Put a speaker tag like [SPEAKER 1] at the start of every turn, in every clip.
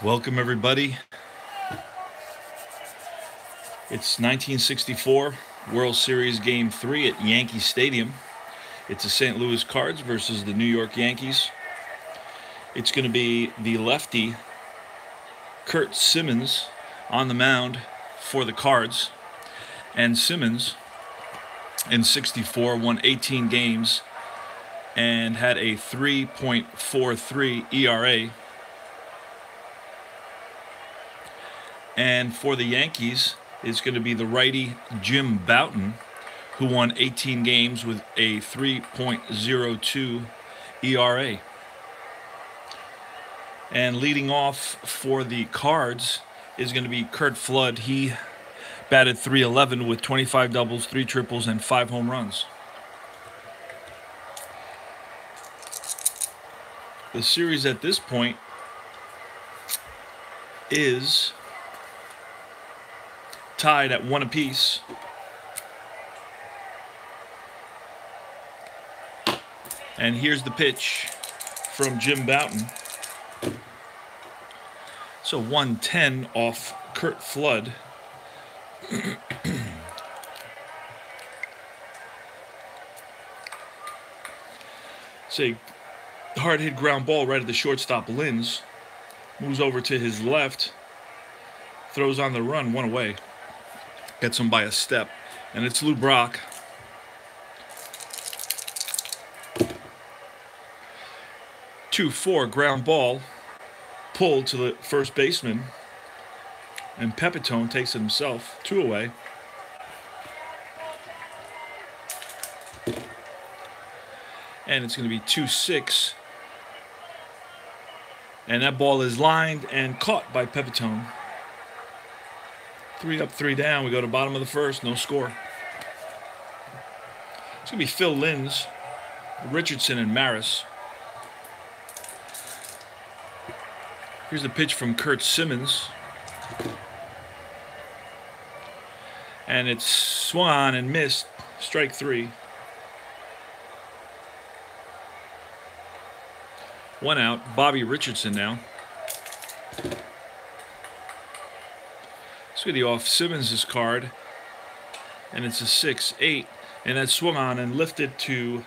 [SPEAKER 1] Welcome, everybody. It's 1964 World Series Game 3 at Yankee Stadium. It's the St. Louis Cards versus the New York Yankees. It's going to be the lefty Curt Simmons on the mound for the Cards. And Simmons, in 64, won 18 games and had a 3.43 ERA. And for the Yankees, it's going to be the righty Jim Bouton, who won 18 games with a 3.02 ERA. And leading off for the Cards is going to be Curt Flood. He batted .311 with 25 doubles, 3 triples, and 5 home runs. The series at this point is tied at 1 apiece. And here's the pitch from Jim Bouton. So 110 off Curt Flood. It's a hard hit ground ball right at the shortstop Linz. Moves over to his left. Throws on the run, 1 away. Gets him by a step. And it's Lou Brock. .24 ground ball. Pulled to the first baseman. And Pepitone takes it himself. 2 away. And it's going to be 2-6. And that ball is lined and caught by Pepitone. 3 up, 3 down. We go to bottom of the first. No score. It's going to be Phil Linz, Richardson, and Maris. Here's the pitch from Curt Simmons. And it's swung on and missed. Strike 3. 1 out. Bobby Richardson now. Let's get the off Simmons' card. And it's a 6-8. And that swung on and lifted to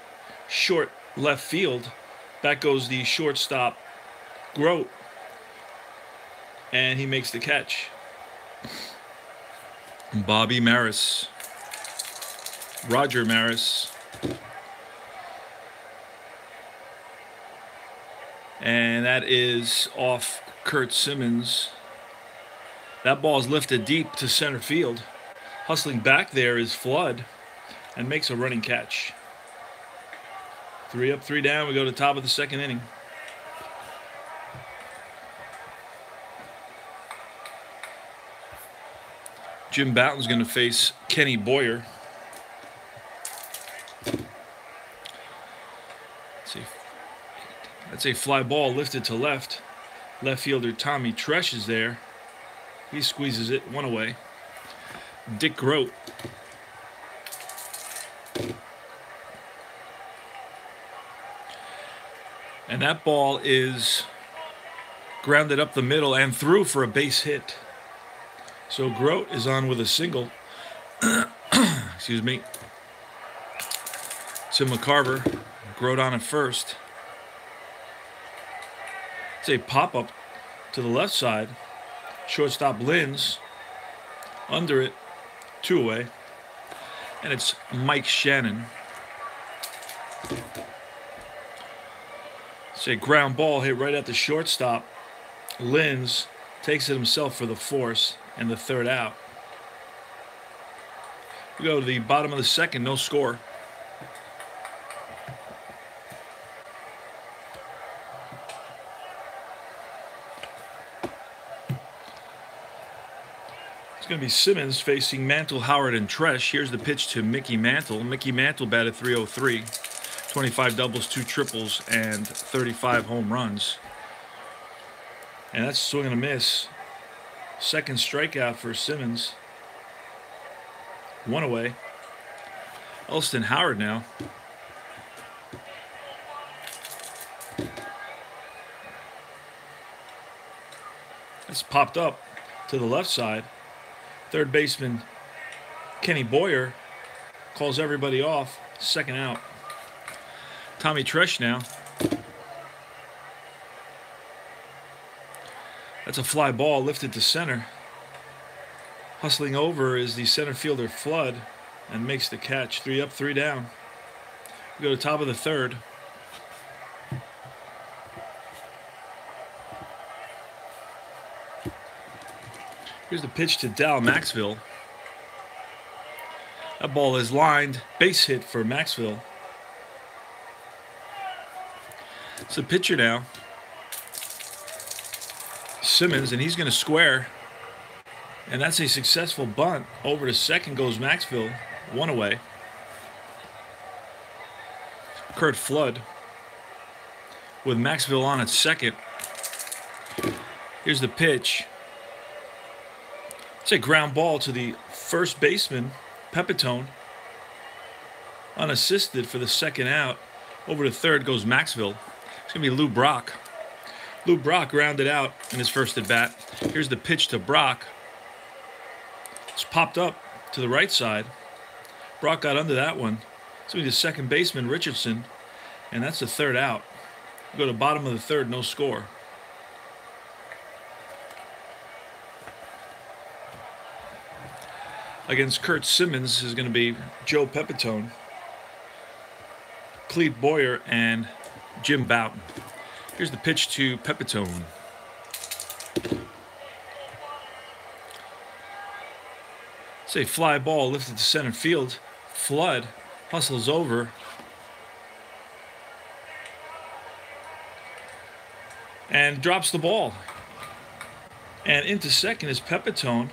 [SPEAKER 1] short left field. Back goes the shortstop, Grote. And he makes the catch. Bobby Maris. Roger Maris. And that is off Curt Simmons. That ball is lifted deep to center field. Hustling back there is Flood and makes a running catch. 3 up, 3 down. We go to the top of the second inning. Jim Bouton's going to face Kenny Boyer. That's a fly ball lifted to left. Left fielder Tommy Tresh is there. He squeezes it, 1 away. Dick Grote. And that ball is grounded up the middle and through for a base hit. So Grote is on with a single. Excuse me. Tim McCarver. Grote on at first. It's a pop-up to the left side. Shortstop Linz. Under it. 2 away. And it's Mike Shannon. It's a ground ball hit right at the shortstop. Linz takes it himself for the force and the 3rd out. We go to the bottom of the second, no score. It's going to be Simmons facing Mantle, Howard, and Tresh. Here's the pitch to Mickey Mantle. Mickey Mantle batted .303. 25 doubles, 2 triples, and 35 home runs. And that's swing and a miss. Second strikeout for Simmons. 1 away. Elston Howard now. It's popped up to the left side. Third baseman Kenny Boyer calls everybody off. Second out. Tommy Tresh now. That's a fly ball lifted to center. Hustling over is the center fielder Flood and makes the catch. 3 up, 3 down. We go to top of the third. Here's the pitch to Dal Maxville. That ball is lined. Base hit for Maxville. It's the pitcher now, Simmons, and he's going to square. And that's a successful bunt. Over to second goes Maxville. 1 away. Curt Flood with Maxville on at second. Here's the pitch. It's a ground ball to the first baseman, Pepitone. Unassisted for the second out. Over to third goes Maxville. It's going to be Lou Brock. Lou Brock grounded out in his first at bat. Here's the pitch to Brock. It's popped up to the right side. Brock got under that one. It's going to be the second baseman, Richardson. And that's the third out. We go to bottom of the third, no score. Against Curt Simmons is going to be Joe Pepitone, Clete Boyer, and Jim Bouton. Here's the pitch to Pepitone. It's a fly ball lifted to center field. Flood hustles over. And drops the ball. And into second is Pepitone.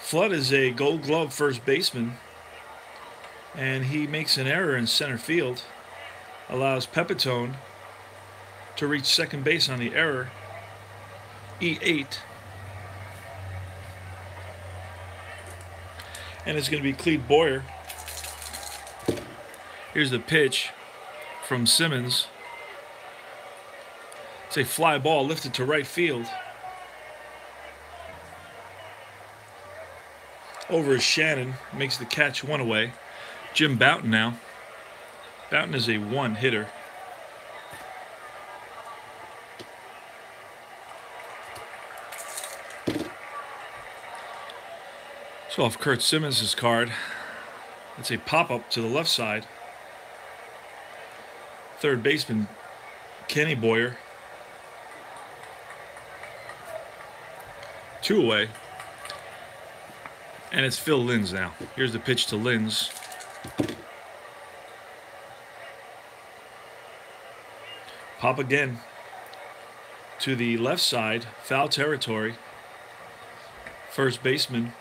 [SPEAKER 1] Flood is a Gold Glove first baseman, and he makes an error in center field, allows Pepitone to reach second base on the error. E8. And it's going to be Clete Boyer. Here's the pitch from Simmons. It's a fly ball lifted to right field. Over is Shannon, makes the catch, 1 away. Jim Bouton now. Bouton is a 1 hitter. So off Curt Simmons' card. It's a pop-up to the left side. Third baseman Kenny Boyer. 2 away. And it's Phil Linz now. Here's the pitch to Linz. Pop again to the left side, foul territory. First baseman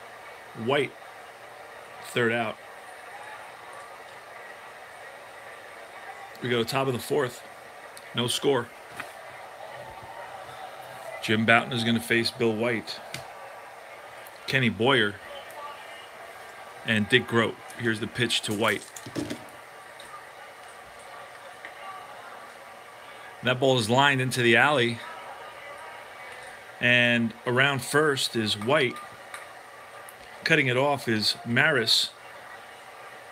[SPEAKER 1] White, third out. We go top of the fourth. No score. Jim Bouton is going to face Bill White. Kenny Boyer and Dick Grote. Here's the pitch to White. That ball is lined into the alley. And around first is White. Cutting it off is Maris.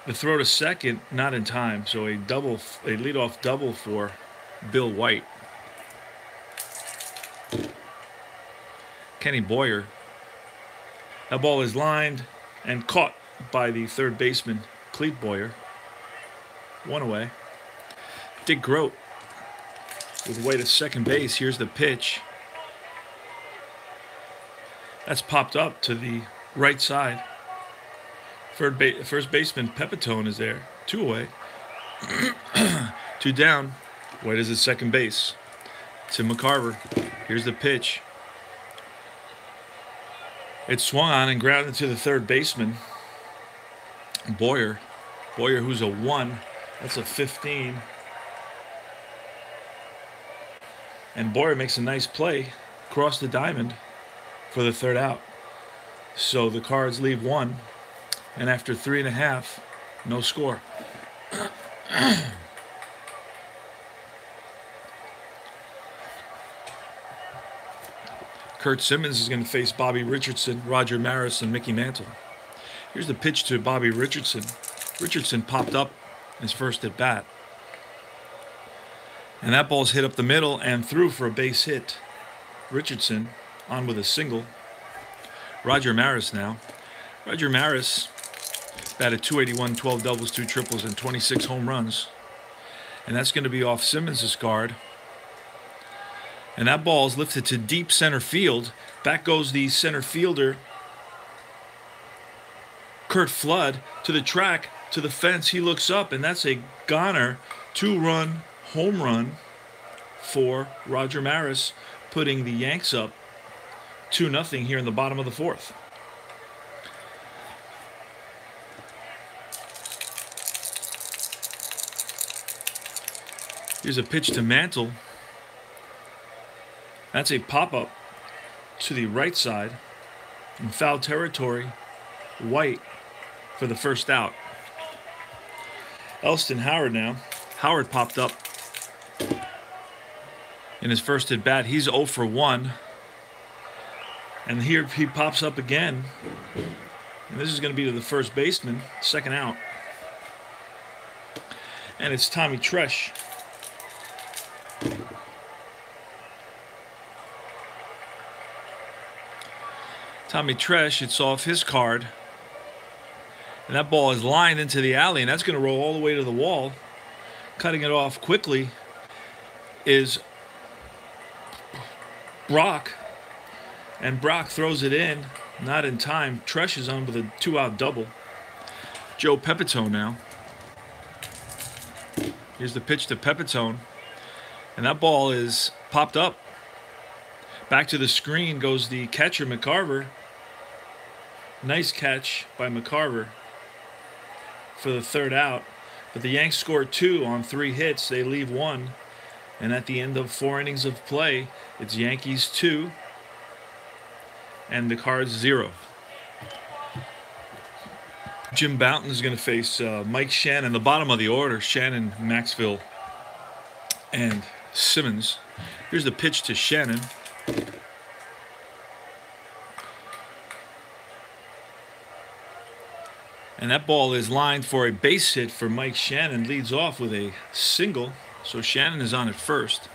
[SPEAKER 1] The throw to second, not in time. So a leadoff double for Bill White. Kenny Boyer. That ball is lined and caught by the third baseman, Clete Boyer. 1 away. Dick Grote with White at second base. Here's the pitch. That's popped up to the right side. First baseman Pepitone is there. 2 away. 2 down. White is at second base. Tim McCarver. Here's the pitch. It's swung on and grounded to the third baseman, Boyer. Boyer, who's a 1. That's a 15. And Boyer makes a nice play across the diamond for the third out. So the Cards leave 1. And after 3.5, no score. Curt Simmons is going to face Bobby Richardson, Roger Maris, and Mickey Mantle. Here's the pitch to Bobby Richardson. Richardson popped up his first at bat. And that ball's hit up the middle and through for a base hit. Richardson on with a single. Roger Maris now. Roger Maris batted .281, 12 doubles, 2 triples, and 26 home runs. And that's going to be off Simmons' guard. And that ball is lifted to deep center field. Back goes the center fielder, Curt Flood, to the track, to the fence. He looks up, and that's a goner, 2-run home run for Roger Maris, putting the Yanks up 2-0 here in the bottom of the fourth. Here's a pitch to Mantle. That's a pop-up to the right side in foul territory. White for the first out. Elston Howard now. Howard popped up in his first at bat. He's 0 for 1. And here he pops up again. And this is going to be to the first baseman, second out. And it's Tommy Tresh. Tommy Tresh, it's off his card. And that ball is lined into the alley, and that's going to roll all the way to the wall. Cutting it off quickly is Brock. And Brock throws it in, not in time. Tresh is on with a 2-out double. Joe Pepitone now. Here's the pitch to Pepitone. And that ball is popped up. Back to the screen goes the catcher, McCarver. Nice catch by McCarver for the third out. But the Yanks score 2 on 3 hits. They leave 1. And at the end of 4 innings of play, it's Yankees 2 and the Cards 0. Jim Bouton is going to face Mike Shannon. The bottom of the order, Shannon, Maxville, and Simmons. Here's the pitch to Shannon. And that ball is lined for a base hit for Mike Shannon. Leads off with a single. So Shannon is on at first.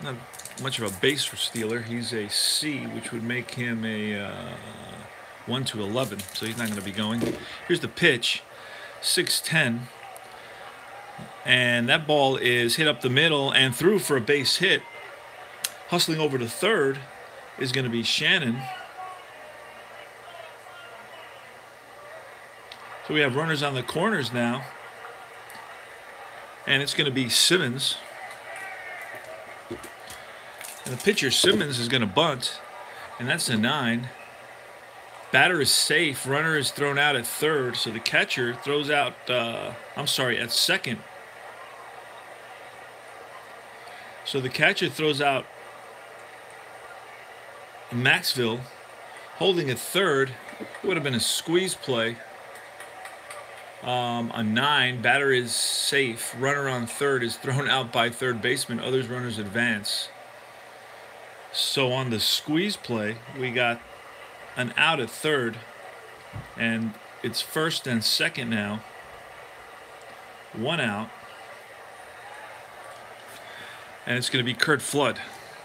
[SPEAKER 1] Not much of a base stealer. He's a C, which would make him a 1 to 11. So he's not going to be going. Here's the pitch. 6-10. And that ball is hit up the middle and through for a base hit. Hustling over to third is going to be Shannon. So we have runners on the corners now. And it's going to be Simmons. And the pitcher, Simmons, is going to bunt. And that's a 9. Batter is safe. Runner is thrown out at third. So the catcher throws out, at second. So the catcher throws out Maxville. Holding at third. It would have been a squeeze play. A 9. Batter is safe. Runner on third is thrown out by third baseman. Others runners advance. So on the squeeze play, we got an out at third. And it's first and second now. 1 out. And it's going to be Curt Flood.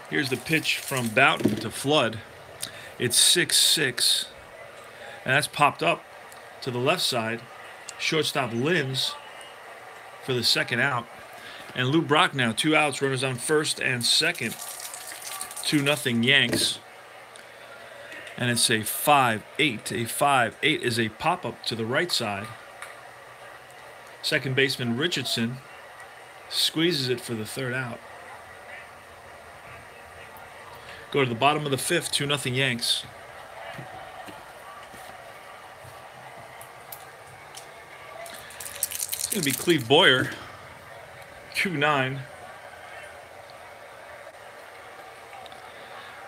[SPEAKER 1] Here's the pitch from Bouton to Flood. It's 6-6. And that's popped up to the left side. Shortstop Linz for the second out. And Lou Brock now, 2 outs, runners on first and second. 2-0 Yanks. And it's a 5-8. A 5-8 is a pop-up to the right side. Second baseman Richardson squeezes it for the third out. Go to the bottom of the fifth, 2-0 Yanks. It's going to be Cleve Boyer, 2-9.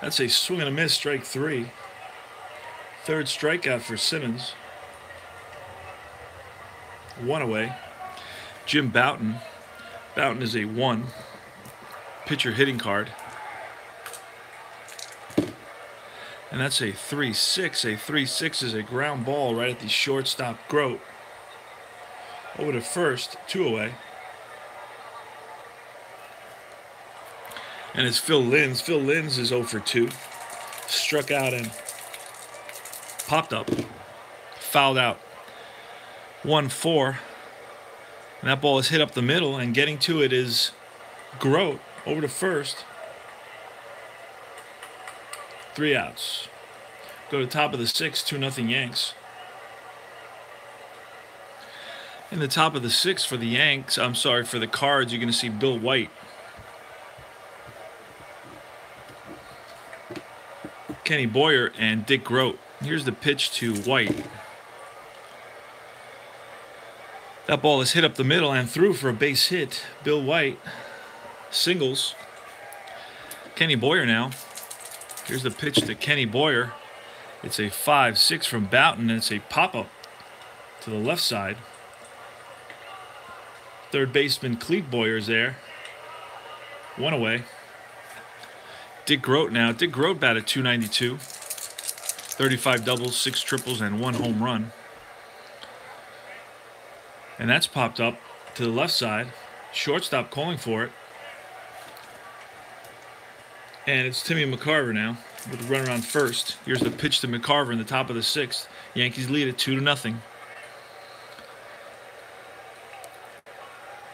[SPEAKER 1] That's a swing and a miss, strike 3. Third strikeout for Simmons. 1 away. Jim Bouton. Bouton is a 1. Pitcher hitting card. And that's a 3-6. A 3-6 is a ground ball right at the shortstop Grote. Over to first, 2 away. And it's Phil Linz. Phil Linz is 0 for 2. Struck out and popped up. Fouled out. 1-4. And that ball is hit up the middle, and getting to it is Grote. Over to first. 3 outs. Go to top of the 6th, 2-0 Yanks. In the top of the 6th for the Yanks, for the Cards, you're going to see Bill White. Kenny Boyer and Dick Grote. Here's the pitch to White. That ball is hit up the middle and through for a base hit. Bill White singles. Kenny Boyer now. Here's the pitch to Kenny Boyer. It's a 5-6 from Boughton, and it's a pop-up to the left side. Third baseman Clete Boyer's there. 1 away. Dick Grote now. Dick Grote batted .292. 35 doubles, 6 triples, and 1 home run. And that's popped up to the left side. Shortstop calling for it. And it's Timmy McCarver now with the run around first. Here's the pitch to McCarver in the top of the 6th. Yankees lead it 2-0.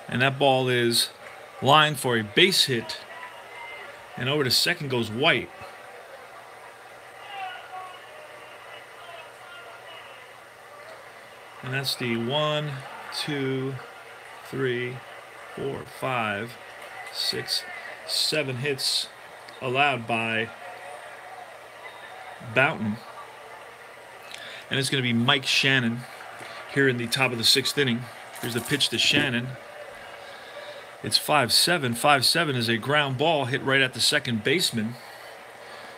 [SPEAKER 1] And that ball is lined for a base hit. And over to second goes White. And that's the 1, 2, 3, 4, 5, 6, 7 hits allowed by Boughton. And it's going to be Mike Shannon here in the top of the 6th inning. Here's the pitch to Shannon. It's 5-7. 5-7 is a ground ball hit right at the second baseman.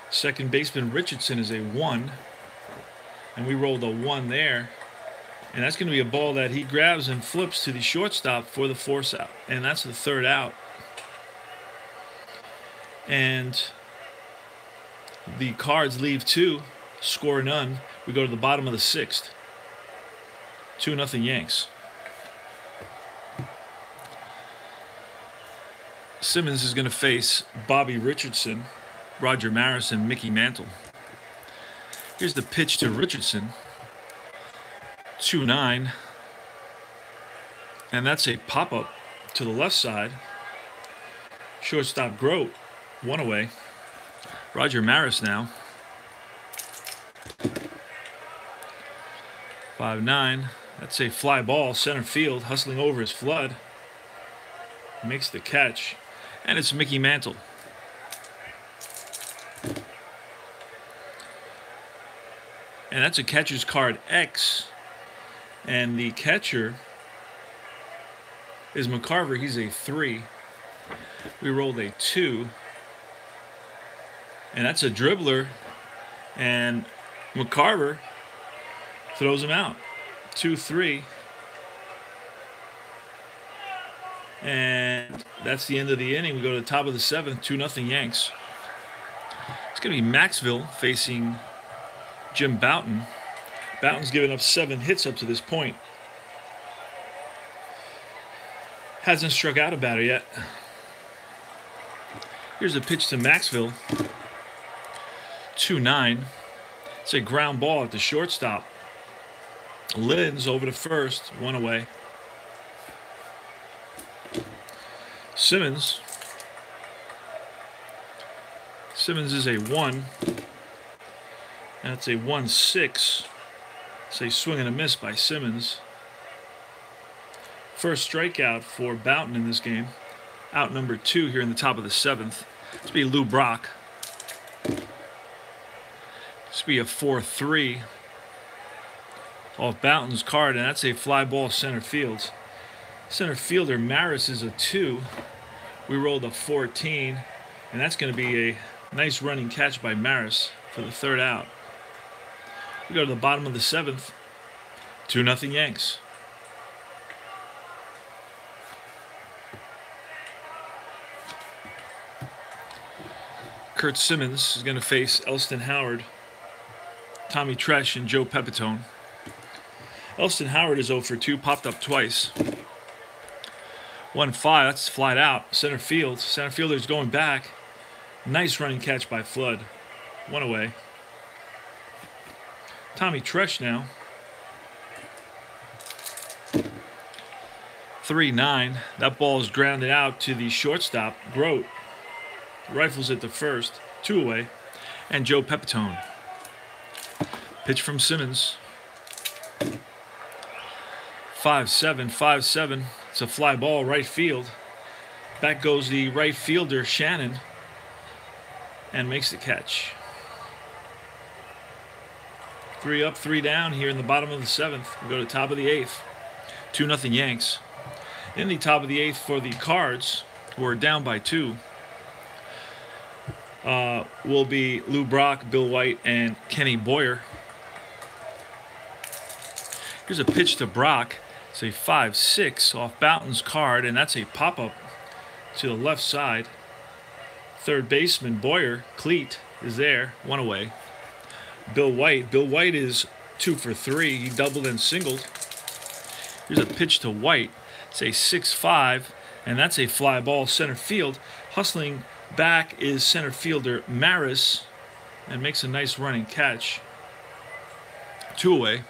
[SPEAKER 1] Second baseman Richardson is a 1. And we rolled a 1 there. And that's going to be a ball that he grabs and flips to the shortstop for the force out. And that's the 3rd out. And the Cards leave 2, score none. We go to the bottom of the 6th. 2-0 Yanks. Simmons is going to face Bobby Richardson, Roger Maris, and Mickey Mantle. Here's the pitch to Richardson. 2-9. And that's a pop-up to the left side. Shortstop Grote, 1 away. Roger Maris now. 5-9. That's a fly ball, center field, hustling over his Flood. Makes the catch. And it's Mickey Mantle. And that's a catcher's card X. And the catcher is McCarver. He's a 3. We rolled a 2. And that's a dribbler. And McCarver throws him out. 2-3. And that's the end of the inning. We go to the top of the 7th, 2-0 Yanks. It's going to be Maxville facing Jim Boughton. Boughton's given up 7 hits up to this point. Hasn't struck out a batter yet. Here's a pitch to Maxville. 2-9. It's a ground ball at the shortstop. Linz over to first, 1 away. Simmons is a 1. That's a 1-6. It's a swing and a miss by Simmons. First strikeout for Boughton in this game. Out number 2 here in the top of the 7th. This will be Lou Brock. This will be a 4-3 off Boughton's card, and that's a fly ball center field. Center fielder Maris is a 2. We rolled a 14, and that's going to be a nice running catch by Maris for the 3rd out. We go to the bottom of the 7th, 2-0 Yanks. Kurt Simmons is going to face Elston Howard. Tommy Tresh and Joe Pepitone. Elston Howard is 0 for 2, popped up twice. 1-5, that's flied out. Center field. Center fielder's going back. Nice running catch by Flood. 1 away. Tommy Tresh now. 3-9. That ball is grounded out to the shortstop, Grote. Rifles at the first. 2 away. And Joe Pepitone. Pitch from Simmons. 5-7, 5-7. It's a fly ball, right field. Back goes the right fielder, Shannon, and makes the catch. 3 up, 3 down here in the bottom of the 7th. We go to top of the 8th. 2-0 Yanks. In the top of the 8th for the Cards, who are down by 2, will be Lou Brock, Bill White, and Kenny Boyer. Here's a pitch to Brock. It's a 5-6 off Bouton's card, and that's a pop-up to the left side. Third baseman Boyer, Cleat, is there. 1 away. Bill White is 2 for 3. He doubled and singled. Here's a pitch to White. It's a 6-5, and that's a fly ball center field. Hustling back is center fielder Maris, and makes a nice running catch. 2 away.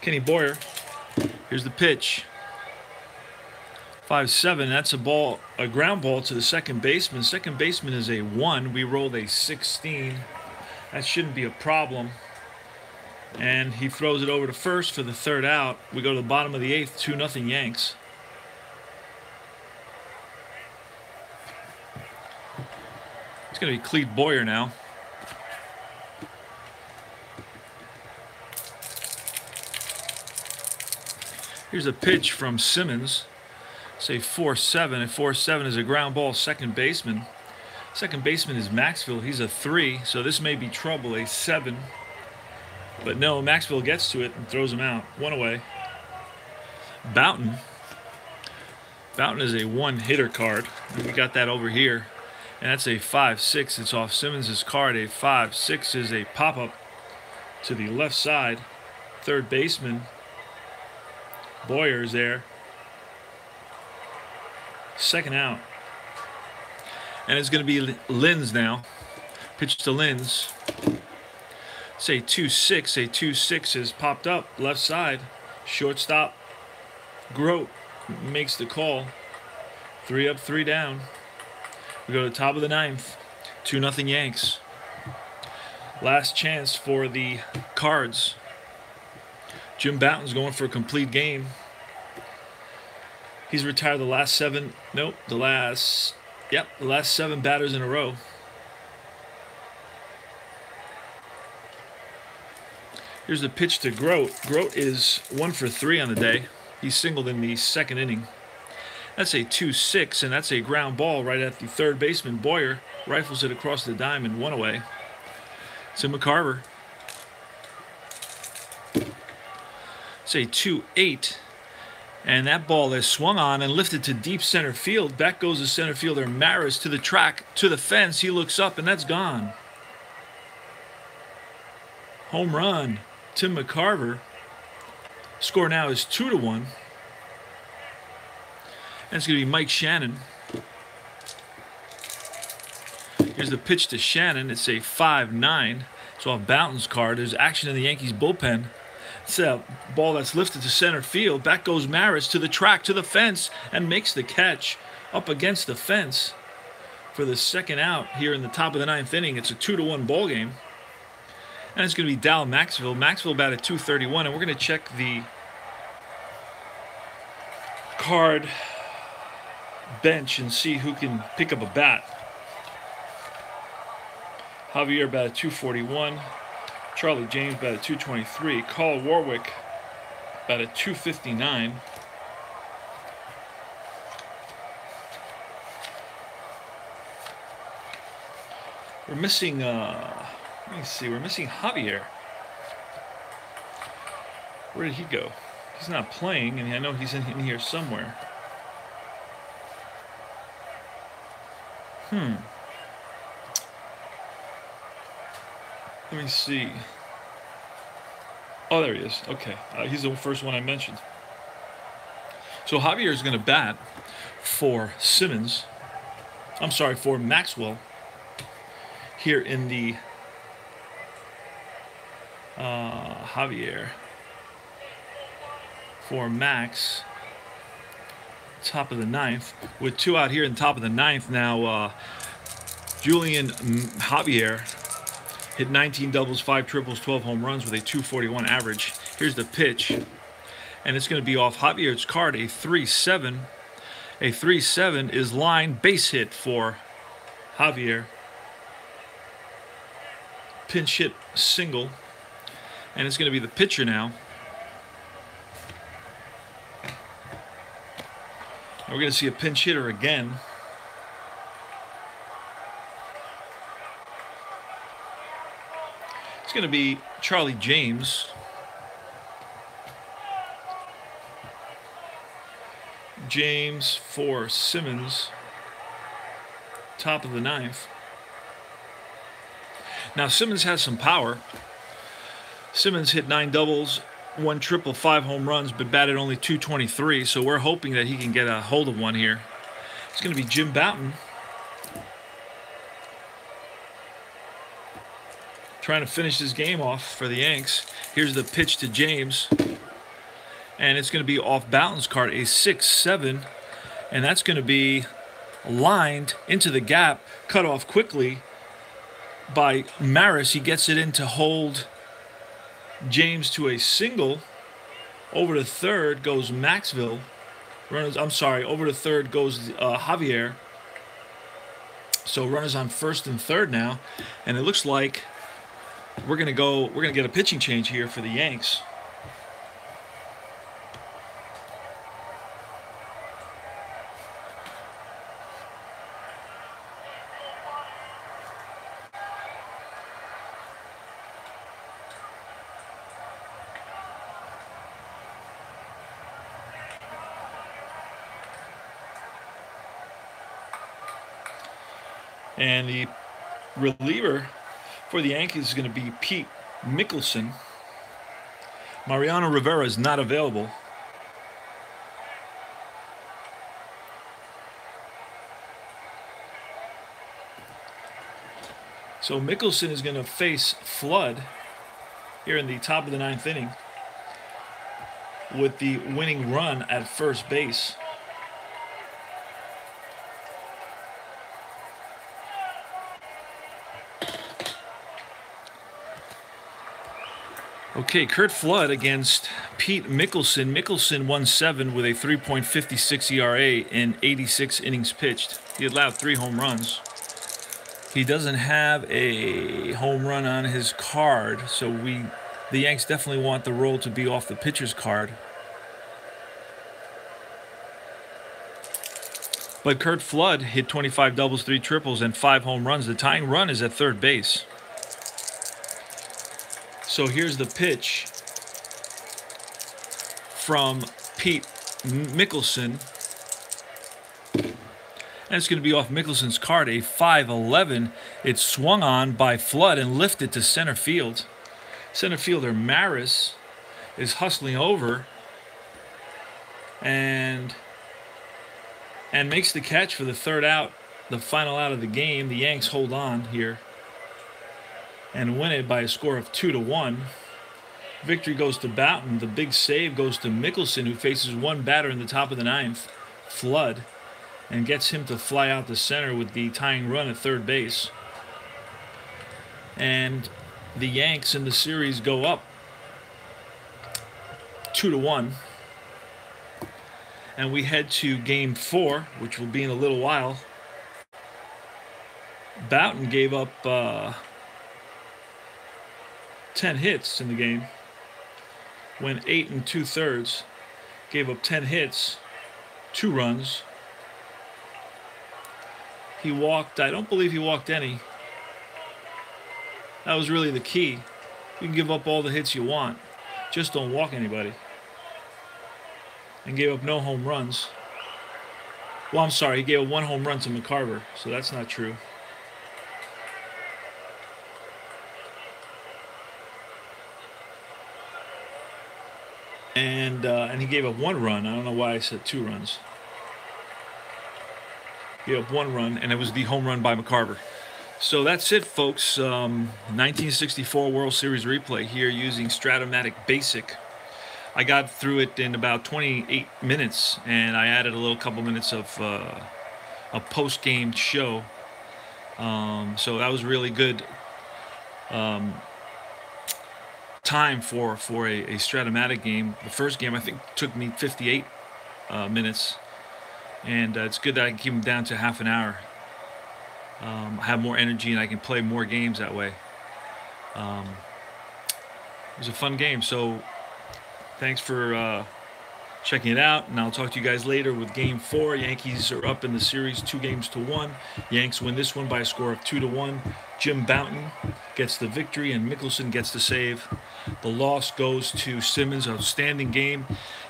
[SPEAKER 1] Kenny Boyer. Here's the pitch. 5-7. That's a ground ball to the second baseman. Second baseman is a 1. We rolled a 16. That shouldn't be a problem. And he throws it over to first for the 3rd out. We go to the bottom of the 8th. 2-0 Yanks. It's going to be Cleat Boyer now. Here's a pitch from Simmons. Say 4-7. A 4-7 is a ground ball second baseman. Second baseman is Maxville. He's a 3, so this may be trouble. A 7. But no, Maxville gets to it and throws him out. 1 away. Bouton. Bouton is a 1-hitter card. We got that over here. And that's a 5-6. It's off Simmons' card. A 5-6 is a pop-up to the left side. Third baseman Boyer is there. 2nd out. And it's going to be Linz now. Pitch to Linz. Say 2-6. A 2-6 is popped up left side. Shortstop Grote makes the call. 3 up, 3 down. We go to the top of the 9th. 2-0 Yanks. Last chance for the Cards. Jim Bouton's going for a complete game. He's retired the last 7. Nope, the last 7 batters in a row. Here's the pitch to Grote. Grote is 1 for 3 on the day. He singled in the 2nd inning. That's a 2-6, and that's a ground ball right at the third baseman. Boyer rifles it across the diamond. 1 away. Tim McCarver. It's a 2-8, and that ball is swung on and lifted to deep center field. Back goes the center fielder Maris to the track, to the fence. He looks up, and that's gone. Home run, Tim McCarver. Score now is 2-1. And it's going to be Mike Shannon. Here's the pitch to Shannon. It's a 5-9. It's off Bouton's card. There's action in the Yankees bullpen. It's a ball that's lifted to center field. Back goes Maris to the track, to the fence, and makes the catch up against the fence for the 2nd out here in the top of the 9th inning. It's a 2-1 ball game. And it's going to be Dal Maxville. Maxville batted .231, and we're going to check the Card bench and see who can pick up a bat. Javier batted .241. Charlie James batted .223. Carl Warwick batted .259. We're missing, let me see, we're missing Javier. Where did he go? He's not playing, and I know he's in here somewhere. Let me see. Oh, there he is. Okay. He's the first one I mentioned. So Javier is going to bat for Simmons. I'm sorry, for Maxwell here in the Javier for Max, top of the ninth. With 2 out here in the top of the ninth now, Julian Javier hit 19 doubles, 5 triples, 12 home runs with a 241 average. Here's the pitch, and it's going to be off Javier's card, a 3-7. A 3-7 is line base hit for Javier. Pinch hit single, and it's going to be the pitcher now. And we're going to see a pinch hitter again. It's going to be Charlie James. James for Simmons, top of the ninth. Now Simmons has some power. Simmons hit 9 doubles, 1 triple, 5 home runs, but batted only .223. So we're hoping that he can get a hold of one here. It's going to be Jim Bouton trying to finish this game off for the Yanks. Here's the pitch to James. And it's going to be off Bouton's card, a 6-7. And that's going to be lined into the gap, cut off quickly by Maris. He gets it in to hold James to a single. Over to third goes Maxwell. Over to third goes Javier. So runners on first and third now. And it looks like we're going to get a pitching change here for the Yanks. And the reliever for the Yankees is going to be Pete Mickelson. Mariano Rivera is not available. So Mickelson is going to face Flood here in the top of the ninth inning with the winning run at first base. Okay, Curt Flood against Pete Mickelson. Mickelson won 7 with a 3.56 ERA in 86 innings pitched. He allowed 3 home runs. He doesn't have a home run on his card, so the Yanks definitely want the roll to be off the pitcher's card. But Curt Flood hit 25 doubles, 3 triples, and 5 home runs. The tying run is at third base. So here's the pitch from Pete Mickelson. And it's going to be off Mickelson's card, a 5-11. It's swung on by Flood and lifted to center field. Center fielder Maris is hustling over and makes the catch for the third out, the final out of the game. The Yanks hold on here and win it by a score of 2-1. Victory goes to Bouton. The big save goes to Mickelson, who faces one batter in the top of the ninth, Flood, and gets him to fly out to center with the tying run at third base. And the Yanks in the series go up 2-1. And we head to Game 4, which will be in a little while. Bouton gave up 10 hits in the game. Went 8 2/3. Gave up 10 hits, 2 runs. He walked, I don't believe he walked any. That was really the key. You can give up all the hits you want, just don't walk anybody. And gave up no home runs. Well, I'm sorry, he gave up 1 home run to McCarver, so that's not true. and he gave up 1 run. I don't know why I said 2 runs. He gave up 1 run, and it was the home run by McCarver. So that's it, folks. 1964 World Series replay here using Stratomatic Basic. I got through it in about 28 minutes, and I added a little couple minutes of a post-game show. So that was really good time for a Stratomatic game. The first game, I think, took me 58 minutes, and it's good that I can keep them down to half an hour. I have more energy, and I can play more games that way. It was a fun game, so thanks for checking it out, and I'll talk to you guys later with Game 4. Yankees are up in the series 2-1. Yanks win this one by a score of 2-1. Jim Bouton gets the victory, and Mickelson gets the save. The loss goes to Simmons. Outstanding game.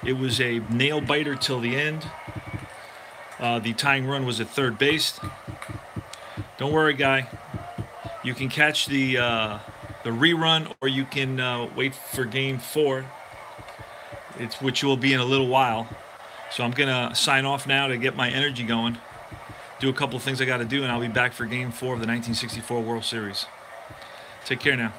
[SPEAKER 1] It was a nail-biter till the end. The tying run was at third base. Don't worry, guy. You can catch the rerun, or you can wait for Game 4. Which will be in a little while. So I'm going to sign off now to get my energy going. Do a couple of things I got to do, and I'll be back for Game 4 of the 1964 World Series. Take care now.